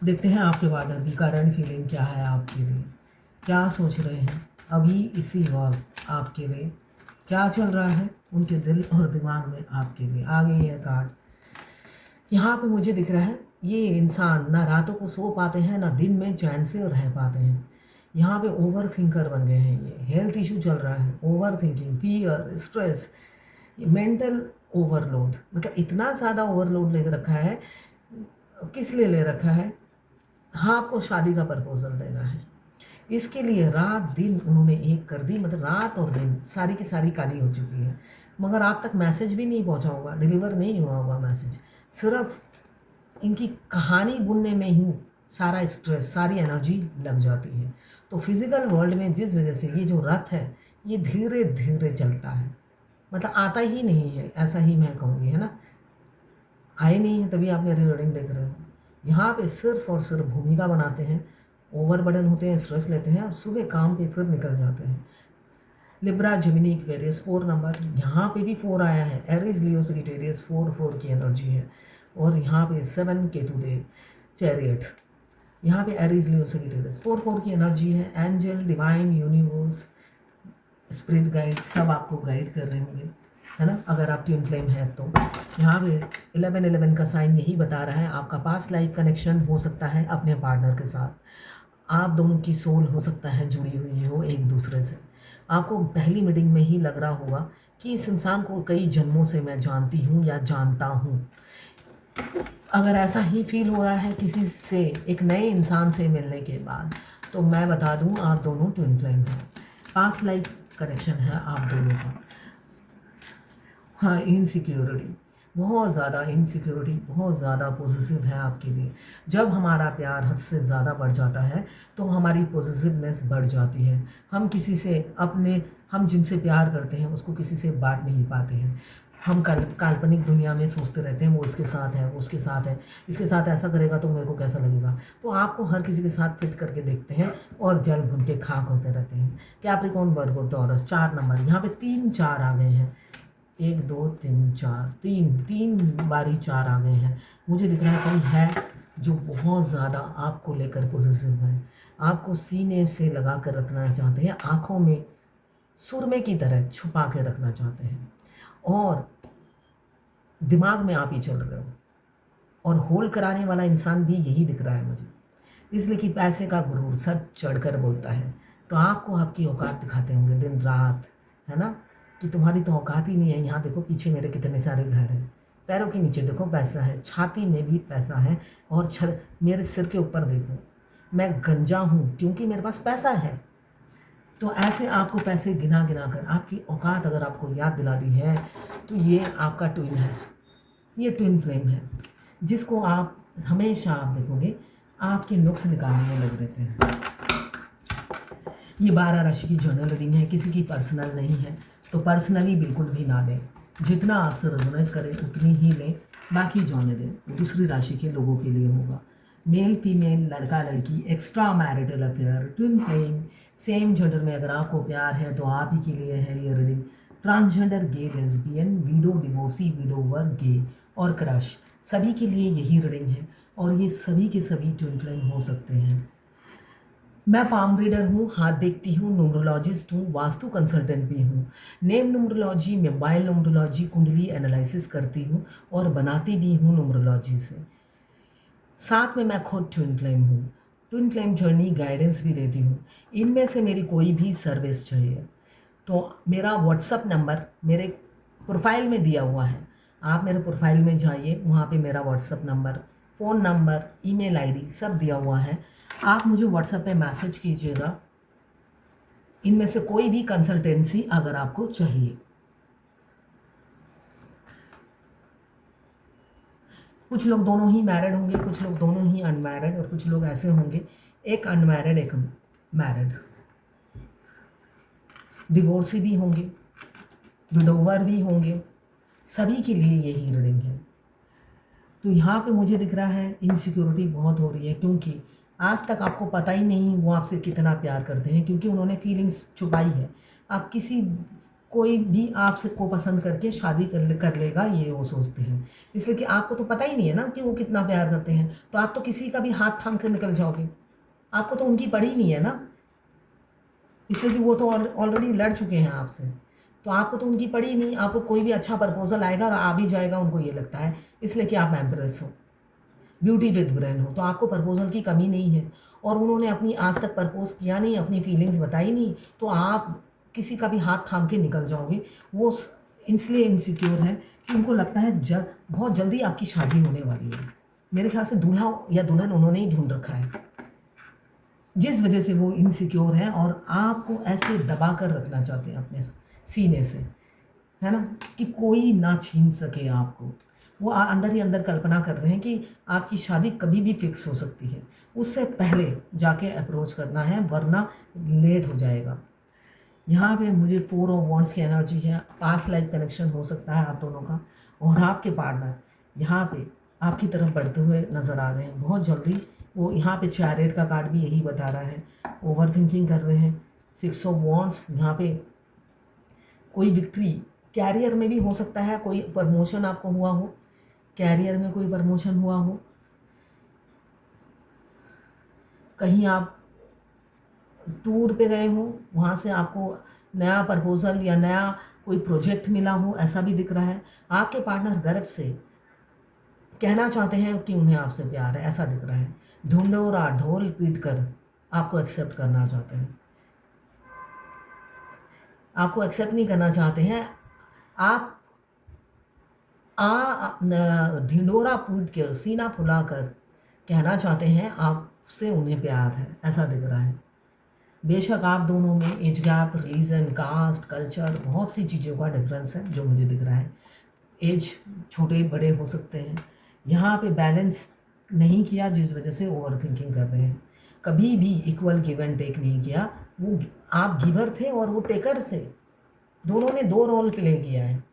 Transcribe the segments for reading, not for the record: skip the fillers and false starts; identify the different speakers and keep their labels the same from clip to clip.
Speaker 1: देखते हैं आपके बाद अभी करंट फीलिंग क्या है आपके लिए, क्या सोच रहे हैं अभी इसी वक्त आपके लिए, क्या चल रहा है उनके दिल और दिमाग में आपके लिए। आगे ये कार्ड यहाँ पे मुझे दिख रहा है, ये इंसान ना रातों को सो पाते हैं ना दिन में चैन से रह पाते हैं। यहाँ पे ओवर थिंकर बन गए हैं, ये हेल्थ इशू चल रहा है, over thinking, fear, stress, mental overload, मतलब इतना ज़्यादा ओवरलोड ले रखा है। किस लिए ले रखा है? हाँ, आपको शादी का प्रपोजल देना है, इसके लिए रात दिन उन्होंने एक कर दी, मतलब रात और दिन सारी की सारी काली हो चुकी है, मगर आप तक मैसेज भी नहीं पहुंचा होगा, डिलीवर नहीं हुआ होगा मैसेज। सिर्फ इनकी कहानी बुनने में ही सारा स्ट्रेस, सारी एनर्जी लग जाती है। तो फिज़िकल वर्ल्ड में जिस वजह से ये जो रथ है ये धीरे धीरे चलता है, मतलब आता ही नहीं है, ऐसा ही मैं कहूँगी, है ना। आए नहीं है तभी आप मेरी रीडिंग देख रहे हो। यहाँ पे सिर्फ और सिर्फ भूमिका बनाते हैं, ओवर बर्डन होते हैं, स्ट्रेस लेते हैं और सुबह काम पे फिर निकल जाते हैं। लिब्रा, जेमिनी, एक्वेरियस 4 नंबर, यहाँ पे भी 4 आया है। एरीज, लियो, सजिटेरियस 4 की एनर्जी है। और यहाँ पे 7 केतु देव, चैरियट, यहाँ पे एरीज, लियो, सजिटेरियस 4 की एनर्जी है। Angel, divine, universe, spirit guide सब आपको गाइड कर रहे होंगे, है ना, अगर आप ट्विन फ्लेम है तो। यहाँ पे 11 का साइन यही बता रहा है, आपका पास्ट लाइफ कनेक्शन हो सकता है अपने पार्टनर के साथ। आप दोनों की सोल हो सकता है जुड़ी हुई हो एक दूसरे से। आपको पहली मीटिंग में ही लग रहा होगा कि इस इंसान को कई जन्मों से मैं जानती हूँ या जानता हूँ। अगर ऐसा ही फील हो रहा है किसी से, एक नए इंसान से मिलने के बाद, तो मैं बता दूँ आप दोनों ट्विन फ्लेम हैं, पास्ट लाइफ कनेक्शन है आप दोनों का। हाँ, इनसिक्योरिटी, बहुत ज़्यादा इनसिक्योरिटी, बहुत ज़्यादा पॉजिटिव है आपके लिए। जब हमारा प्यार हद से ज़्यादा बढ़ जाता है तो हमारी पॉजिटिवनेस बढ़ जाती है। हम किसी से हम जिनसे प्यार करते हैं उसको किसी से बांट नहीं पाते हैं। हम काल्पनिक दुनिया में सोचते रहते हैं, वो इसके साथ है, वो उसके साथ है, इसके साथ ऐसा करेगा तो मेरे को कैसा लगेगा। तो आपको हर किसी के साथ फिट करके देखते हैं और जल भुन के खाक होते रहते हैं। कैप्रिकॉर्न, वर्गो, टॉरस 4 नंबर, यहाँ पे 3 4 आ गए हैं। 1 2 3 4, तीन बारी 4 आ गए हैं। मुझे दिख रहा है कोई है जो बहुत ज़्यादा आपको लेकर पॉजिटिव है, आपको सीने से लगा कर रखना चाहते हैं, आँखों में सुरमे की तरह छुपा के रखना चाहते हैं, और दिमाग में आप ही चल रहे हो। और होल्ड कराने वाला इंसान भी यही दिख रहा है मुझे, इसलिए कि पैसे का गुरूर सर चढ़कर बोलता है। तो आपको आपकी औकात दिखाते होंगे दिन रात, है ना, कि तुम्हारी तो औकात ही नहीं है। यहाँ देखो पीछे मेरे कितने सारे घर हैं, पैरों के नीचे देखो पैसा है, छाती में भी पैसा है, और मेरे सिर के ऊपर देखो मैं गंजा हूँ क्योंकि मेरे पास पैसा है। तो ऐसे आपको पैसे गिना गिना कर आपकी औकात अगर आपको याद दिला दी है, तो ये आपका ट्विन है, ये ट्विन फ्लेम है, जिसको आप हमेशा आप देखोगे आपके नुक्स निकालने में लग रहते हैं। ये 12 राशि की जर्नल रीडिंग है, किसी की पर्सनल नहीं है, तो पर्सनली बिल्कुल भी ना लें। जितना आपसे रेजोनेट करे उतनी ही लें, बाकी जाने दें, दूसरी राशि के लोगों के लिए होगा। मेल फीमेल, लड़का लड़की, extra marital affair, twin flame, same gender में अगर आपको प्यार है तो आप ही के लिए है ये रीडिंग। ट्रांसजेंडर, गे, लेस्बियन, विडो, डिवोर्सी, विडोवर, गे और क्रश, सभी के लिए यही रीडिंग है, और ये सभी के सभी ट्विन फ्लेम हो सकते हैं। मैं पाम रीडर हूँ, हाथ देखती हूँ, न्यूमरोलॉजिस्ट हूँ, वास्तु कंसल्टेंट भी हूँ। नेम न्यूमरोलॉजी, मोबाइल न्यूमरोलॉजी, कुंडली एनालिसिस करती हूँ और बनाती भी हूँ न्यूमरोलॉजी से। साथ में मैं खुद ट्विन फ्लेम हूँ, ट्विन फ्लेम जर्नी गाइडेंस भी देती हूँ। इनमें से मेरी कोई भी सर्विस चाहिए तो मेरा व्हाट्सअप नंबर मेरे प्रोफाइल में दिया हुआ है, आप मेरे प्रोफाइल में जाइए, वहाँ पे मेरा WhatsApp number, phone number, email ID सब दिया हुआ है। आप मुझे व्हाट्सएप पे मैसेज कीजिएगा, इनमें से कोई भी कंसल्टेंसी अगर आपको चाहिए। कुछ लोग दोनों ही मैरिड होंगे, कुछ लोग दोनों ही अनमैरिड, और कुछ लोग ऐसे होंगे एक अनमैरिड एक मैरिड, डिवोर्सी भी होंगे, विडोवर भी होंगे, सभी के लिए यही रीडिंग है। तो यहाँ पे मुझे दिख रहा है इनसिक्योरिटी बहुत हो रही है, क्योंकि आज तक आपको पता ही नहीं वो आपसे कितना प्यार करते हैं, क्योंकि उन्होंने फीलिंग्स छुपाई है। आप किसी कोई भी आपसे को पसंद करके शादी कर लेगा, ये वो सोचते हैं। इसलिए कि आपको तो पता ही नहीं है ना कि वो कितना प्यार करते हैं, तो आप तो किसी का भी हाथ थाम कर निकल जाओगे, आपको तो उनकी पड़ी नहीं है ना। इसलिए कि वो तो ऑलरेडी लड़ चुके हैं आपसे, तो आपको तो उनकी पड़ी नहीं। आपको कोई भी अच्छा प्रपोजल आएगा और आ भी जाएगा, उनको ये लगता है, इसलिए कि आप एम्प्रेस हो, ब्यूटी विद ब्रेन हो, तो आपको प्रपोजल की कमी नहीं है। और उन्होंने अपनी आज तक प्रपोज किया नहीं, अपनी फीलिंग्स बताई नहीं, तो आप किसी का भी हाथ थाम के निकल जाओगे। वो इसलिए इनसिक्योर है कि उनको लगता है बहुत जल्दी आपकी शादी होने वाली है। मेरे ख्याल से दूल्हा या दुल्हन उन्होंने ही ढूंढ रखा है, जिस वजह से वो इनसिक्योर है और आपको ऐसे दबा कर रखना चाहते हैं अपने सीने से, है ना, कि कोई ना छीन सके आपको। वो अंदर ही अंदर कल्पना कर रहे हैं कि आपकी शादी कभी भी फिक्स हो सकती है, उससे पहले जाके अप्रोच करना है, वरना लेट हो जाएगा। यहाँ पे मुझे 4 ऑफ वॉन्ड्स की एनर्जी है, पास लाइफ कनेक्शन हो सकता है आप दोनों का, और आपके पार्टनर यहाँ पे आपकी तरफ बढ़ते हुए नज़र आ रहे हैं बहुत जल्दी। वो यहाँ पे चैरियट का कार्ड भी यही बता रहा है, ओवर थिंकिंग कर रहे हैं। 6 ऑफ वॉन्ड्स यहाँ पे कोई विक्ट्री कैरियर में भी हो सकता है, कोई प्रमोशन आपको हुआ हो, कैरियर में कोई प्रमोशन हुआ हो, कहीं आप टूर पे गए हो, वहाँ से आपको नया प्रपोजल या नया कोई प्रोजेक्ट मिला हो, ऐसा भी दिख रहा है। आपके पार्टनर गर्व से कहना चाहते हैं कि उन्हें आपसे प्यार है, ऐसा दिख रहा है। ढूंढोरा ढोल पीट कर आपको एक्सेप्ट करना चाहते हैं, आपको एक्सेप्ट नहीं करना चाहते हैं। आप ढिंडोरा पीट कर, सीना फुला कर कहना चाहते हैं आपसे उन्हें प्यार है, ऐसा दिख रहा है। बेशक आप दोनों में age gap, religion, caste, culture, बहुत सी चीज़ों का डिफरेंस है जो मुझे दिख रहा है। एज छोटे बड़े हो सकते हैं। यहाँ पे बैलेंस नहीं किया, जिस वजह से ओवर थिंकिंग कर रहे हैं। कभी भी इक्वल गिव एंड टेक नहीं किया। वो आप गिवर थे और वो टेकर थे, दोनों ने 2 रोल प्ले किया है।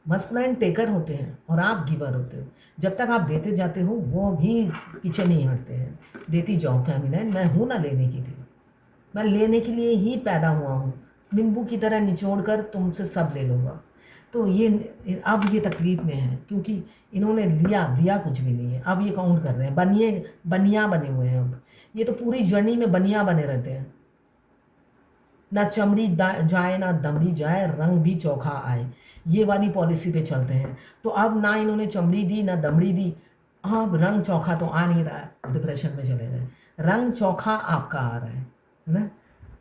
Speaker 1: मस्कुलाइन टेकर होते हैं और आप गिवर होते हो। जब तक आप देते जाते हो वो भी पीछे नहीं हटते हैं। देती जाओ फेमिनाइन, मैं हूँ ना लेने की थी, मैं लेने के लिए ही पैदा हुआ हूँ। नींबू की तरह निचोड़ कर तुमसे सब ले लूँगा। तो ये अब ये तकलीफ में है क्योंकि इन्होंने दिया कुछ भी नहीं है। अब ये काउंट कर रहे हैं, बनिया बने हुए हैं। अब ये तो पूरी जर्नी में बनिया बने रहते हैं। ना चमड़ी जाए ना दमड़ी जाए, रंग भी चोखा आए, ये वाली पॉलिसी पे चलते हैं। तो अब ना इन्होंने चमड़ी दी ना दमड़ी दी, हाँ रंग चोखा तो आ नहीं रहा है, डिप्रेशन में चले गए। रंग चोखा आपका आ रहा है ना।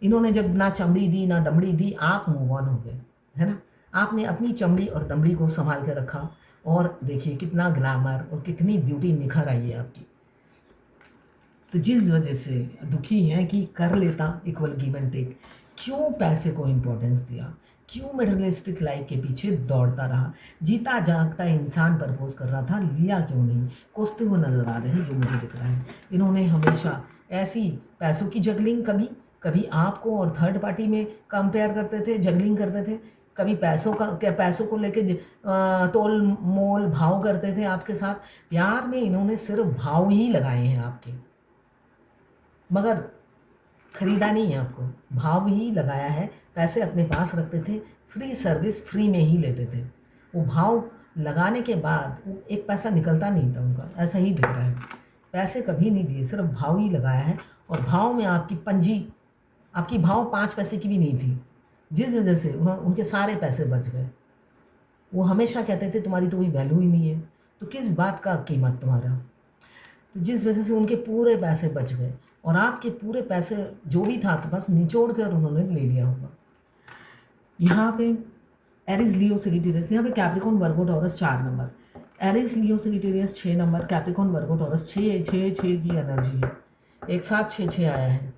Speaker 1: इन्होंने जब ना चमड़ी दी ना दमड़ी दी, आप मूव ऑन हो गए, है ना। आपने अपनी चमड़ी और दमड़ी को संभाल के रखा, और देखिए कितना ग्लैमर और कितनी ब्यूटी निखर आई है आपकी। तो जिस वजह से दुखी हैं कि कर लेता इक्वल गिव एंड टेक, क्यों पैसे को इम्पोर्टेंस दिया, क्यों मटेरियलिस्टिक लाइफ के पीछे दौड़ता रहा। जीता जागता इंसान प्रपोज कर रहा था, लिया क्यों नहीं, कोसते हुए नजर आ रहे हैं जो मुझे दिख रहा है। इन्होंने हमेशा ऐसी पैसों की जगलिंग, कभी कभी आपको और थर्ड पार्टी में कंपेयर करते थे, जगलिंग करते थे, कभी पैसों को लेके तोल मोल भाव करते थे आपके साथ। प्यार में इन्होंने सिर्फ भाव ही लगाए हैं आपके, मगर खरीदा नहीं है आपको, भाव ही लगाया है। पैसे अपने पास रखते थे, फ्री सर्विस फ्री में ही लेते थे। वो भाव लगाने के बाद वो एक पैसा निकलता नहीं था उनका, ऐसा ही दिख रहा है। पैसे कभी नहीं दिए, सिर्फ भाव ही लगाया है। और भाव में आपकी पंजी, आपकी भाव 5 पैसे की भी नहीं थी, जिस वजह से उनके सारे पैसे बच गए। वो हमेशा कहते थे तुम्हारी तो कोई वैल्यू ही नहीं है, तो किस बात का कीमत तुम्हारा। तो जिस वजह से उनके पूरे पैसे बच गए, और आपके पूरे पैसे जो भी था आपके पास निचोड़ कर उन्होंने ले लिया होगा। यहाँ पे एरिस लियो सेजिटेरियस, यहाँ पे Capricorn Virgo Taurus 4 number, Aries Leo Sagittarius 6 number, Capricorn Virgo Taurus 6 की एनर्जी है, एक साथ 6 आया है।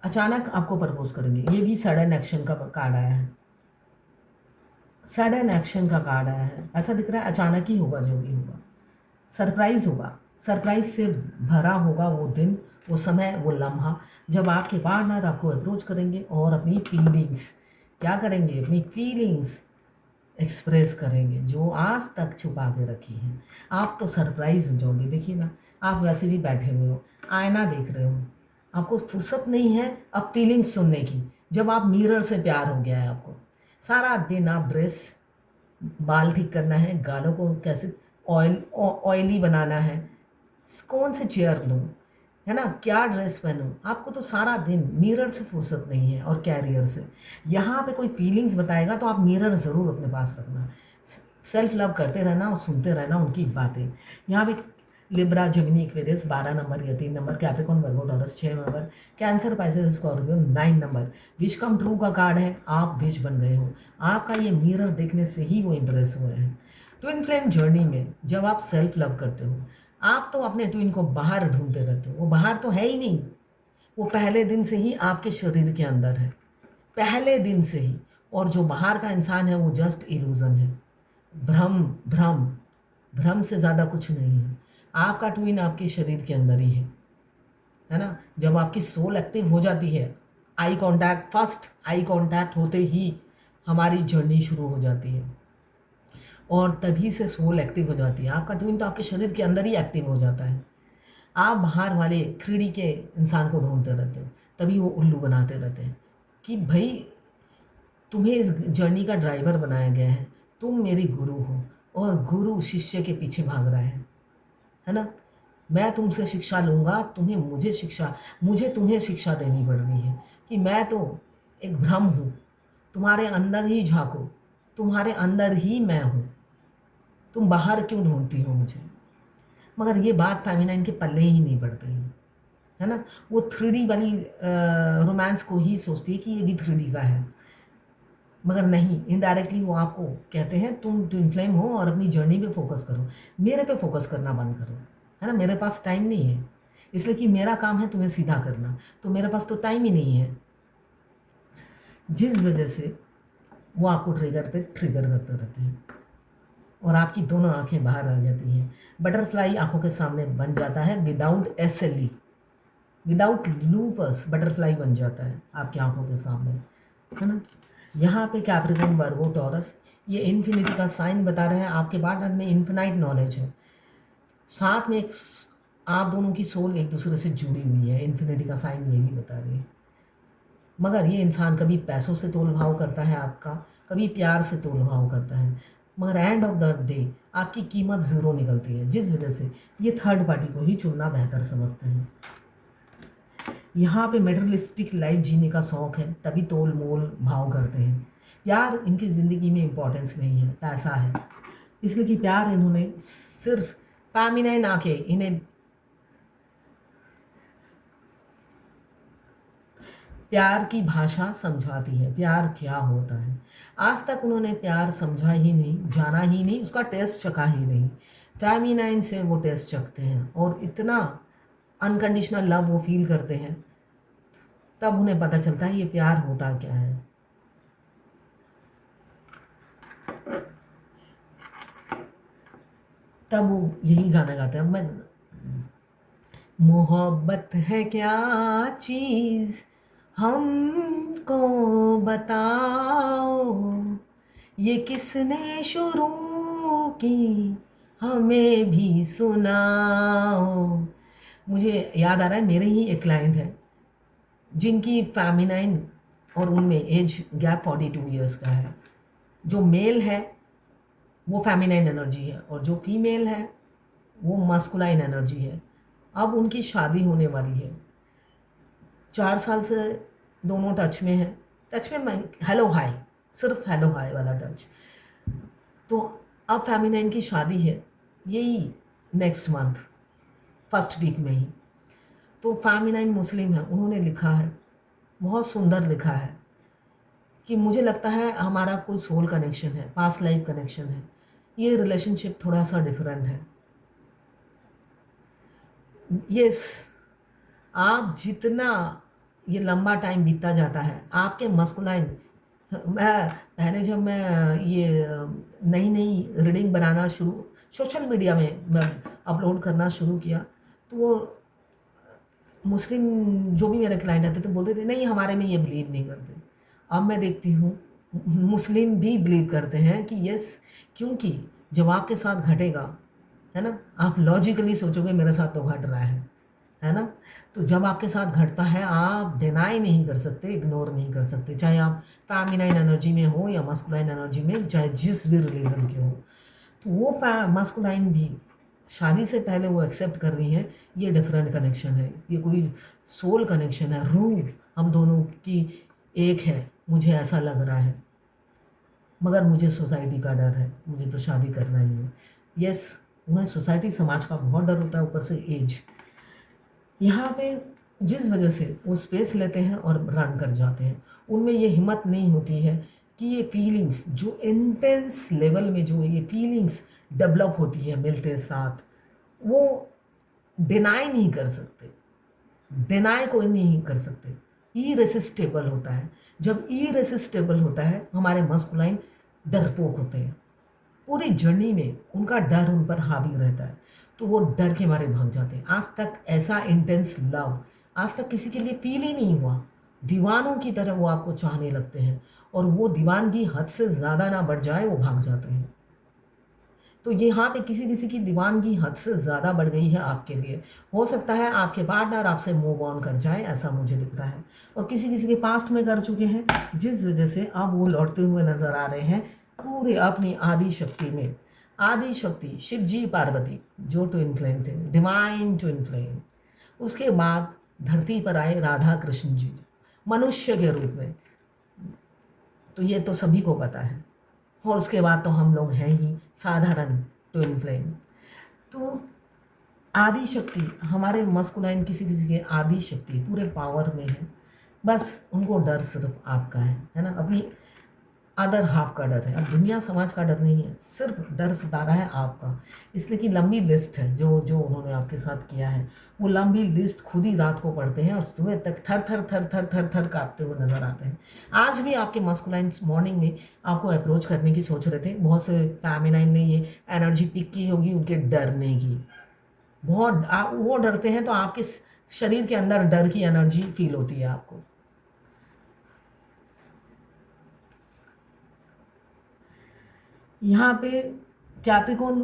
Speaker 1: अचानक आपको प्रपोज करेंगे, ये भी सडन एक्शन का कार्ड आया है, सडन एक्शन का कार्ड आया है। ऐसा दिख रहा है अचानक ही होगा, जो भी होगा सरप्राइज होगा, सरप्राइज से भरा होगा वो दिन, वो समय, वो लम्हा, जब आपके पार्टनर आपको अप्रोच करेंगे और अपनी फीलिंग्स क्या करेंगे, अपनी फीलिंग्स एक्सप्रेस करेंगे जो आज तक छुपा के रखी हैं। आप तो सरप्राइज हो जाओगे। देखिए ना, आप वैसे भी बैठे हुए हो, आईना देख रहे हो, आपको फुर्सत नहीं है अब फीलिंग्स सुनने की, जब आप मिरर से प्यार हो गया है आपको। सारा दिन आप ड्रेस, बाल ठीक करना है, गालों को कैसे ऑयली बनाना है, कौन से चेयर लूँ, है ना, क्या ड्रेस पहनूँ, आपको तो सारा दिन मिरर से फुर्सत नहीं है और कैरियर से। यहाँ पे कोई फीलिंग्स बताएगा तो आप मिरर ज़रूर अपने पास रखना, सेल्फ लव करते रहना और सुनते रहना उनकी बातें। यहाँ पे लिब्रा, जेमिनी, एक्वेरियस 12 नंबर या 3 number, Capricorn, Virgo, Taurus 6 number, Cancer, Pisces, Scorpio 9 number. Wish come true का कार्ड है, आप विश बन गए हो। आपका ये मिरर देखने से ही वो इम्प्रेस हुए हैं। ट्विन फ्लेम जर्नी में जब आप सेल्फ लव करते हो, आप तो अपने ट्विन को बाहर ढूंढते रहते हो, वो बाहर तो है ही नहीं, वो पहले दिन से ही आपके शरीर के अंदर है, पहले दिन से ही। और जो बाहर का इंसान है वो जस्ट इल्यूज़न है, भ्रम, भ्रम, भ्रम से ज़्यादा कुछ नहीं है। आपका ट्विन आपके शरीर के अंदर ही है ना। जब आपकी सोल एक्टिव हो जाती है, eye contact, first eye contact होते ही हमारी जर्नी शुरू हो जाती है और तभी से सोल एक्टिव हो जाती है। आपका ट्विन तो आपके शरीर के अंदर ही एक्टिव हो जाता है। आप बाहर वाले 3D के इंसान को ढूंढते रहते हो, तभी वो उल्लू बनाते रहते हैं कि भाई तुम्हें इस जर्नी का ड्राइवर बनाया गया है, तुम मेरी गुरु हो और गुरु शिष्य के पीछे भाग रहा है ना। मैं तुमसे शिक्षा लूँगा, मुझे तुम्हें शिक्षा देनी पड़ रही है कि मैं तो एक भ्रम हूँ, तुम्हारे अंदर ही झाँको, तुम्हारे अंदर ही मैं हूँ, तुम बाहर क्यों ढूंढती हो मुझे। मगर ये बात फेमिनाइन के पल्ले ही नहीं पड़ती है ना। वो 3D वाली रोमांस को ही सोचती है कि ये भी 3D का है, मगर नहीं, इनडायरेक्टली वो आपको कहते हैं तुम ट्विन फ्लेम हो और अपनी जर्नी पे फोकस करो, मेरे पे फोकस करना बंद करो, है ना। मेरे पास टाइम नहीं है, इसलिए कि मेरा काम है तुम्हें सीधा करना, तो मेरे पास तो टाइम ही नहीं है। जिस वजह से वो आपको ट्रिगर करते रहते हैं और आपकी दोनों आंखें बाहर आ जाती हैं। बटरफ्लाई आंखों के सामने बन जाता है, without SLE, without lupus butterfly बन जाता है आपकी आंखों के सामने, है ना। यहाँ पे कैप्रिकॉर्न, वर्गो, टॉरस ये इन्फिनिटी का साइन बता रहे हैं। आपके पार्टनर में इन्फिनाइट नॉलेज है, साथ में एक आप दोनों की सोल एक दूसरे से जुड़ी हुई है, इन्फिनिटी का साइन ये भी बता रही है। मगर ये इंसान कभी पैसों से तोल भाव करता है आपका, कभी प्यार से तोल भाव करता है, मगर एंड ऑफ द डे आपकी कीमत ज़ीरो निकलती है, जिस वजह से ये थर्ड पार्टी को ही चुनना बेहतर समझते हैं। यहाँ पे मेटेरियलिस्टिक लाइफ जीने का शौक़ है, तभी तोल मोल भाव करते हैं। प्यार इनकी ज़िंदगी में इम्पोर्टेंस नहीं है, पैसा है, इसलिए कि प्यार इन्होंने सिर्फ फेमिनाइन आके इन्हें प्यार की भाषा समझाती है, प्यार क्या होता है। आज तक उन्होंने प्यार समझा ही नहीं, जाना ही नहीं, उसका टेस्ट चखा ही नहीं। फेमिनाइन से वो टेस्ट चखते हैं और इतना अनकंडीशनल लव वो फील करते हैं, तब उन्हें पता चलता है ये प्यार होता क्या है। तब वो यही गाना गाते हैं। मैं मोहब्बत है क्या चीज़ हमको बताओ, ये किसने शुरू की हमें भी सुनाओ। मुझे याद आ रहा है, मेरे ही एक क्लाइंट है जिनकी फेमिनाइन और उनमें एज गैप 42 ईयर्स का है। जो मेल है वो फेमिनाइन एनर्जी है और जो फीमेल है वो मस्कुलाइन एनर्जी है। अब उनकी शादी होने वाली है, 4 साल से दोनों टच में हैं। टच में मैं हेलो हाय, सिर्फ हेलो हाय वाला टच। तो अब फेमिनाइन की शादी है, यही नेक्स्ट मंथ फर्स्ट वीक में ही। तो फेमिनाइन मुस्लिम है, उन्होंने लिखा है, बहुत सुंदर लिखा है कि मुझे लगता है हमारा कोई सोल कनेक्शन है, पास्ट लाइफ कनेक्शन है, ये रिलेशनशिप थोड़ा सा डिफरेंट है। यस, आप जितना ये लंबा टाइम बीतता जाता है आपके मस्कुलाइन, मैं पहले जब मैं ये नई नई रीडिंग बनाना सोशल मीडिया में मैं अपलोड करना शुरू किया, तो वो मुस्लिम जो भी मेरे क्लाइंट आते थे बोलते थे नहीं हमारे में ये बिलीव नहीं करते। अब मैं देखती हूँ मुस्लिम भी बिलीव करते हैं कि यस, क्योंकि जब आपके साथ घटेगा, है ना, आप लॉजिकली सोचोगे मेरे साथ तो घट रहा है, है ना? तो जब आपके साथ घटता है आप डिनाई नहीं कर सकते, इग्नोर नहीं कर सकते, चाहे आप फेमिनाइन एनर्जी में हो या मस्कुलाइन एनर्जी में, चाहे जिस भी रिलीजन के हो। तो वो मस्कुलाइन भी शादी से पहले वो एक्सेप्ट कर रही है ये डिफरेंट कनेक्शन है, ये कोई सोल कनेक्शन है, रूह हम दोनों की एक है, मुझे ऐसा लग रहा है, मगर मुझे सोसाइटी का डर है, मुझे तो शादी करना ही है। यस, उन्हें सोसाइटी समाज का बहुत डर होता है, ऊपर से एज। यहाँ पे जिस वजह से वो स्पेस लेते हैं और रन कर जाते हैं, उनमें ये हिम्मत नहीं होती है कि ये फीलिंग्स जो इंटेंस लेवल में जो ये फीलिंग्स डेवलप होती है मिलते साथ, वो डिनाई नहीं कर सकते, डिनाई कोई नहीं कर सकते, इरेसिस्टेबल होता है। जब इरेसिस्टेबल होता है, हमारे मस्कुलाइन डरपोक होते हैं, पूरी जर्नी में उनका डर उन पर हावी रहता है, तो वो डर के मारे भाग जाते हैं। आज तक ऐसा इंटेंस लव आज तक किसी के लिए फील ही नहीं हुआ, दीवानों की तरह वो आपको चाहने लगते हैं, और वो दीवानगी हद से ज़्यादा ना बढ़ जाए वो भाग जाते हैं। तो यहाँ पे किसी किसी की दीवानगी हद से ज़्यादा बढ़ गई है आपके लिए। हो सकता है आपके पार्टनर आपसे मूव ऑन कर जाए, ऐसा मुझे दिख रहा है, और किसी किसी के पास्ट में कर चुके हैं, जिस वजह से अब वो लौटते हुए नज़र आ रहे हैं पूरे अपनी आदि शक्ति में। आदि शक्ति शिव जी पार्वती जो ट्विन फ्लेम थे, डिवाइन ट्विन फ्लेम। उसके बाद धरती पर आए राधा कृष्ण जी मनुष्य के रूप में, तो ये तो सभी को पता है। और उसके बाद तो हम लोग हैं ही साधारण ट्विन फ्लेम। तो आदि शक्ति हमारे मस्कुलाइन किसी किसी के आदि शक्ति पूरे पावर में है, बस उनको डर सिर्फ आपका है ना, अपनी अदर हाफ का डर है। अब दुनिया समाज का डर नहीं है, सिर्फ डर सता रहा है आपका, इसलिए कि लंबी लिस्ट है जो जो उन्होंने आपके साथ किया है। वो लंबी लिस्ट खुद ही रात को पढ़ते हैं और सुबह तक थर थर थर थर थर थर काँपते हुए नजर आते हैं। आज भी आपके मस्कुलाइन मॉर्निंग में आपको अप्रोच करने की सोच रहे थे, बहुत से फेमिनाइन ने ये एनर्जी पिक की होगी उनके डरने की। बहुत वो डरते हैं तो आपके शरीर के अंदर डर की एनर्जी फील होती है आपको। यहाँ पे Capricorn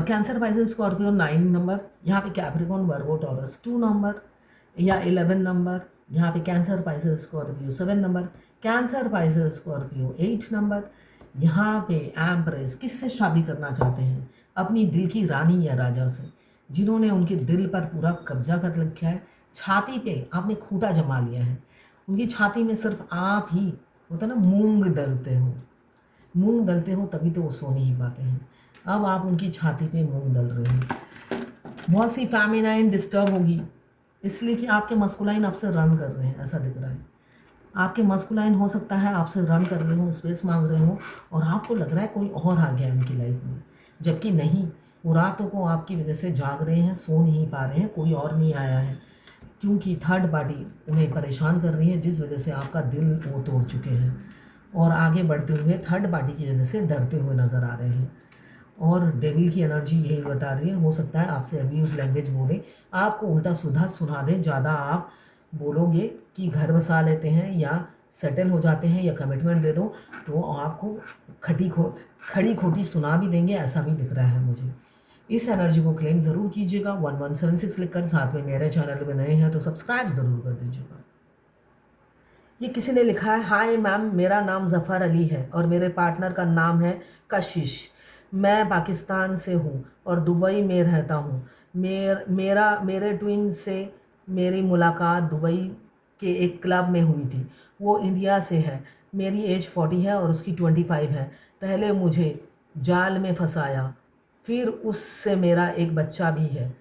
Speaker 1: cancer Pisces Scorpio 9 number, यहाँ पे कैप्रिकॉन वर्गो टॉरस 2 नंबर या 11 नंबर, यहाँ पे cancer Pisces Scorpio 7 number, Cancer Pisces Scorpio 8 number. यहाँ पे एम्प्रेस किससे शादी करना चाहते हैं? अपनी दिल की रानी या राजा से, जिन्होंने उनके दिल पर पूरा कब्जा कर रखा है। छाती पे आपने खूंटा जमा लिया है, उनकी छाती में सिर्फ आप ही, होता है ना, मूंग दलते हो तभी तो वो सो नहीं पाते हैं। अब आप उनकी छाती पे मूंग दल रहे हो। बहुत सी फेमिनाइन डिस्टर्ब होगी, इसलिए कि आपके मस्कुलाइन आपसे रन कर रहे हैं, ऐसा दिख रहा है। आपके मस्कुलाइन हो सकता है आपसे रन कर रहे हो, स्पेस मांग रहे हो, और आपको लग रहा है कोई और आ गया उनकी लाइफ में, जबकि नहीं, वो रातों को आपकी वजह से जाग रहे हैं, सो नहीं पा रहे हैं, कोई और नहीं आया है, क्योंकि थर्ड पार्टी उन्हें परेशान कर रही है, जिस वजह से आपका दिल वो तोड़ चुके हैं, और आगे बढ़ते हुए थर्ड पार्टी की वजह से डरते हुए नज़र आ रहे हैं। और डेविल की एनर्जी यही बता रही है, हो सकता है आपसे अब्यूज़ लैंग्वेज बोले, आपको उल्टा सुधा सुना दे, ज़्यादा आप बोलोगे कि घर बसा लेते हैं या सेटल हो जाते हैं या कमिटमेंट दे दो, तो आपको खड़ी खोटी सुना भी देंगे, ऐसा भी दिख रहा है मुझे। इस एनर्जी को क्लेम ज़रूर कीजिएगा 1176 लिखकर, साथ में मेरे चैनल पर नए हैं तो सब्सक्राइब ज़रूर कर दीजिएगा। ये किसी ने लिखा है, हाय मैम, मेरा नाम ज़फ़र अली है और मेरे पार्टनर का नाम है कशिश। मैं पाकिस्तान से हूँ और दुबई में रहता हूँ। मेरे ट्विन से मेरी मुलाकात दुबई के एक क्लब में हुई थी। वो इंडिया से है, मेरी एज 40 है और उसकी 25 है। पहले मुझे जाल में फंसाया, फिर उससे मेरा एक बच्चा भी है।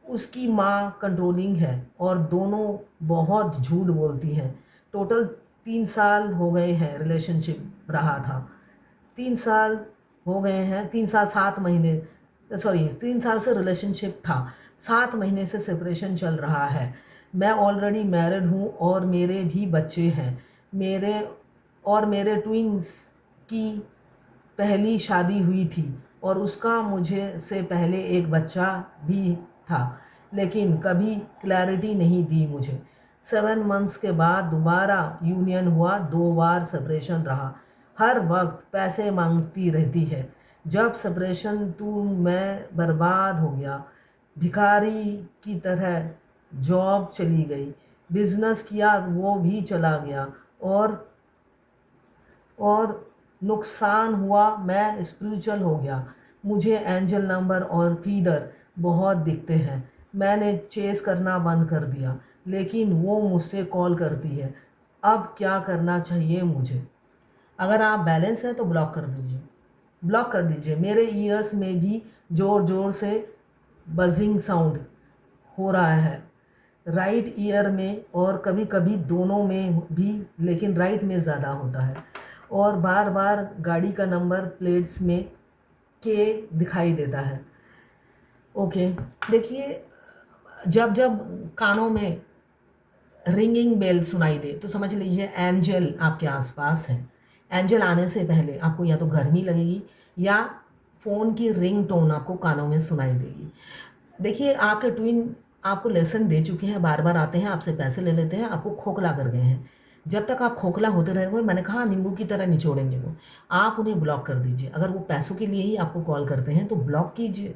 Speaker 1: उसकी माँ कंट्रोलिंग है और दोनों बहुत झूठ बोलती हैं। टोटल 3 साल हो गए हैं रिलेशनशिप रहा था, 3 साल हो गए हैं, 3 साल 7 महीने, सॉरी 3 साल से रिलेशनशिप था, 7 महीने से सेपरेशन चल रहा है। मैं ऑलरेडी मैरिड हूँ और मेरे भी बच्चे हैं। मेरे ट्विंस की पहली शादी हुई थी और उसका मुझे से पहले एक बच्चा भी था, लेकिन कभी क्लैरिटी नहीं दी मुझे। 7 मंथ्स के बाद दोबारा यूनियन हुआ, 2 बार सेपरेशन रहा। हर वक्त पैसे मांगती रहती है। जब सेपरेशन मैं बर्बाद हो गया, भिखारी की तरह जॉब चली गई, बिजनेस किया वो भी चला गया, और नुकसान हुआ, मैं स्पिरिचुअल हो गया। मुझे एंजल नंबर और फीडर बहुत दिखते हैं। मैंने चेस करना बंद कर दिया, लेकिन वो मुझसे कॉल करती है। अब क्या करना चाहिए मुझे? अगर आप बैलेंस हैं तो ब्लॉक कर दीजिए, ब्लॉक कर दीजिए। मेरे ईयर्स में भी ज़ोर ज़ोर से बजिंग साउंड हो रहा है, राइट ईयर में और कभी कभी दोनों में भी, लेकिन राइट में ज़्यादा होता है। और बार बार गाड़ी का नंबर प्लेट्स में के दिखाई देता है। ओके, देखिए, जब जब कानों में रिंगिंग बेल सुनाई दे तो समझ लीजिए एंजल आपके आसपास है। एंजल आने से पहले आपको या तो गर्मी लगेगी या फ़ोन की रिंग टोन आपको कानों में सुनाई देगी। देखिए, आपके ट्विन आपको लेसन दे चुके हैं, बार बार आते हैं, आपसे पैसे ले लेते हैं, आपको खोखला कर गए हैं। जब तक आप खोखला होते रहेंगे, मैंने कहा नींबू की तरह निचोड़ेंगे वो, आप उन्हें ब्लॉक कर दीजिए। अगर वो पैसों के लिए ही आपको कॉल करते हैं तो ब्लॉक कीजिए।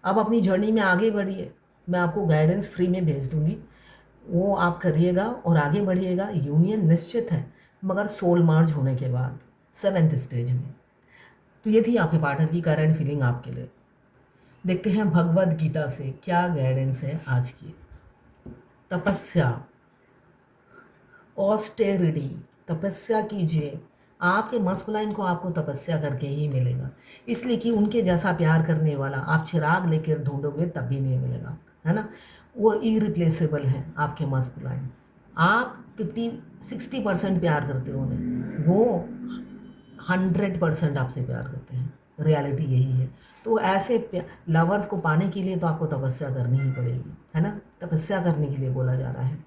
Speaker 1: अब अपनी जर्नी में आगे बढ़िए, मैं आपको गाइडेंस फ्री में भेज दूँगी, वो आप करिएगा और आगे बढ़िएगा। यूनियन निश्चित है, मगर सोल मर्ज होने के बाद 7th स्टेज में। तो ये थी आपके पार्टनर की करंट फीलिंग आपके लिए। देखते हैं भगवद गीता से क्या गाइडेंस है आज की। तपस्या, ऑस्टेरिटी, तपस्या कीजिए। आपके मस्कुलाइन को आपको तपस्या करके ही मिलेगा, इसलिए कि उनके जैसा प्यार करने वाला आप चिराग लेकर ढूंढोगे तब भी नहीं मिलेगा, है ना। वो इरिप्लेसेबल हैं आपके मस्कुलाइन। आप 50-60% प्यार करते हो उन्हें, वो 100% आपसे प्यार करते हैं। रियलिटी यही है। तो ऐसे लवर्स को पाने के लिए तो आपको तपस्या करनी ही पड़ेगी, है ना। तपस्या करने के लिए बोला जा रहा है।